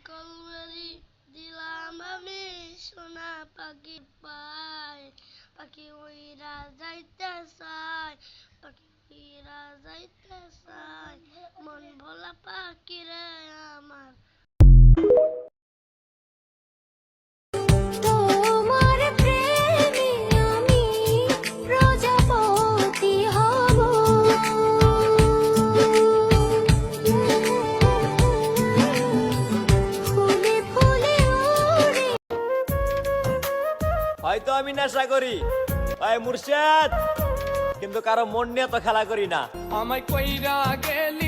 কলবেরি দিলাম আমি সোনা পাখি পাই পাখি উইরা যাইতে চাই পাখি উইরা যাইতে চাই মন ভোলা পাখি রে আমার তোমার প্রেমে আমি প্রজাপতি হব ফুলে ফুলে উড়ে হয়তো আমি নেশা করি ভাই মুর্শেদ, কিন্তু কারো মন নিয়ে তো খেলা করি না। আমায় কইরা গেলি